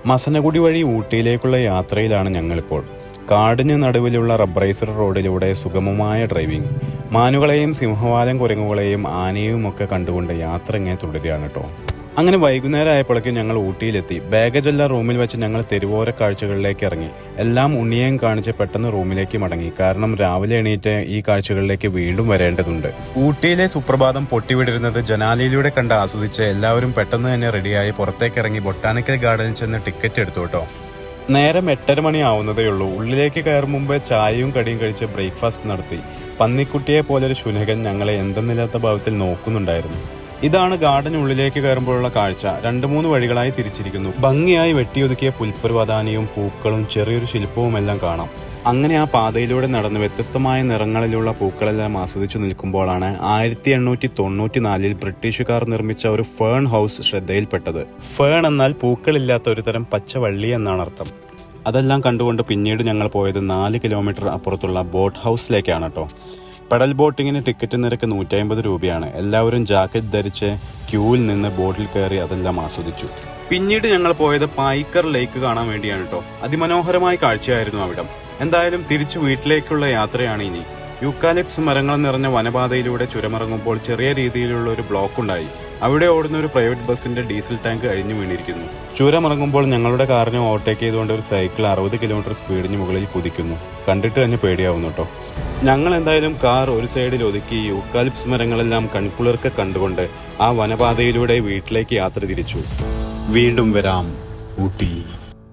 മസനഗുഡി വഴി ഊട്ടിയിലേക്കുള്ള യാത്രയിലാണ് ഞങ്ങളിപ്പോൾ. കാടിന് നടുവിലുള്ള റബ്ബറൈസർ റോഡിലൂടെ സുഗമമായ ഡ്രൈവിംഗ്. മാനുകളെയും സിംഹവാലൻ കുരങ്ങുകളെയും ആനയും ഒക്കെ കണ്ടുകൊണ്ട് യാത്ര ഇങ്ങനെ തുടരുകയാണ് കേട്ടോ. അങ്ങനെ വൈകുന്നേരം ആയപ്പോഴേക്കും ഞങ്ങൾ ഊട്ടിയിലെത്തി. ബാഗേജ് എല്ലാം റൂമിൽ വെച്ച് ഞങ്ങൾ തെരുവോര കാഴ്ചകളിലേക്ക് ഇറങ്ങി. എല്ലാം ഉണ്ണിയേയും കാണിച്ച് പെട്ടെന്ന് റൂമിലേക്ക് മടങ്ങി. കാരണം രാവിലെ എണീറ്റ് ഈ കാഴ്ചകളിലേക്ക് വീണ്ടും വരേണ്ടതുണ്ട്. ഊട്ടിയിലെ സുപ്രഭാതം പൊട്ടിവിടരുന്നത് ജനാലയിലൂടെ കണ്ട് ആസ്വദിച്ച് എല്ലാവരും പെട്ടെന്ന് തന്നെ റെഡിയായി പുറത്തേക്ക് ഇറങ്ങി ബൊട്ടാണിക്കൽ ഗാർഡനിൽ ചെന്ന് ടിക്കറ്റ് എടുത്തു കേട്ടോ. നേരം 8:30 മണി ആവുന്നതേ ഉള്ളൂ. ഉള്ളിലേക്ക് കയറും മുമ്പ് ചായയും കടിയും കഴിച്ച് ബ്രേക്ക്ഫാസ്റ്റ് നടത്തി. പന്നിക്കുട്ടിയെ പോലൊരു ശുനകൻ ഞങ്ങളെ എന്തെന്നില്ലാത്ത ഭാവത്തിൽ നോക്കുന്നുണ്ടായിരുന്നു. ഇതാണ് ഗാർഡനുള്ളിലേക്ക് കയറുമ്പോഴുള്ള കാഴ്ച. 2-3 വഴികളായി തിരിച്ചിരിക്കുന്നു. ഭംഗിയായി വെട്ടിയൊതുക്കിയ പുൽപ്പർവതാനിയും പൂക്കളും ചെറിയൊരു ശില്പവുമെല്ലാം കാണാം. അങ്ങനെ ആ പാതയിലൂടെ നടന്ന് വ്യത്യസ്തമായ നിറങ്ങളിലുള്ള പൂക്കളെല്ലാം ആസ്വദിച്ചു നിൽക്കുമ്പോഴാണ് 1894 ബ്രിട്ടീഷുകാർ നിർമ്മിച്ച ഒരു ഫേൺ ഹൗസ് ശ്രദ്ധയിൽപ്പെട്ടത്. ഫേൺ എന്നാൽ പൂക്കളില്ലാത്ത ഒരു തരം പച്ചവള്ളി എന്നാണ് അർത്ഥം. അതെല്ലാം കണ്ടുകൊണ്ട് പിന്നീട് ഞങ്ങൾ പോയത് 4 കിലോമീറ്റർ അപ്പുറത്തുള്ള ബോട്ട് ഹൗസിലേക്കാണ് കേട്ടോ. പെഡൽ ബോട്ടിങ്ങിന് ടിക്കറ്റ് നിരക്ക് 150 രൂപയാണ്. എല്ലാവരും ജാക്കറ്റ് ധരിച്ച് ക്യൂവിൽ നിന്ന് ബോട്ടിൽ കയറി അതെല്ലാം ആസ്വദിച്ചു. പിന്നീട് ഞങ്ങൾ പോയത് പായിക്കർ ലേക്ക് കാണാൻ വേണ്ടിയാണ് കേട്ടോ. അതിമനോഹരമായ കാഴ്ചയായിരുന്നു അവിടം. എന്തായാലും തിരിച്ചു വീട്ടിലേക്കുള്ള യാത്രയാണ് ഇനി. യൂക്കാലിപ്സ് മരങ്ങൾ നിറഞ്ഞ വനപാതയിലൂടെ ചുരമിറങ്ങുമ്പോൾ ചെറിയ രീതിയിലുള്ള ഒരു ബ്ലോക്ക് ഉണ്ടായി. അവിടെ ഓടുന്ന ഒരു പ്രൈവറ്റ് ബസിന്റെ ഡീസൽ ടാങ്ക് അഴിഞ്ഞു വീണിരിക്കുന്നു. ചുരമിറങ്ങുമ്പോൾ ഞങ്ങളുടെ കാറിനെ ഓവർടേക്ക് ചെയ്തുകൊണ്ട് ഒരു സൈക്കിൾ 60 കിലോമീറ്റർ സ്പീഡിന് മുകളിൽ കുതിക്കുന്നു. കണ്ടിട്ട് തന്നെ പേടിയാവുന്നു കേട്ടോ. ഞങ്ങൾ എന്തായാലും കാർ ഒരു സൈഡിൽ ഒതുക്കി യൂക്കാലിപ്സ് മരങ്ങളെല്ലാം കൺകുളിർക്കെ കണ്ടുകൊണ്ട് ആ വനപാതയിലൂടെ വീട്ടിലേക്ക് യാത്ര തിരിച്ചു. വീണ്ടും വരാം ഊട്ടി.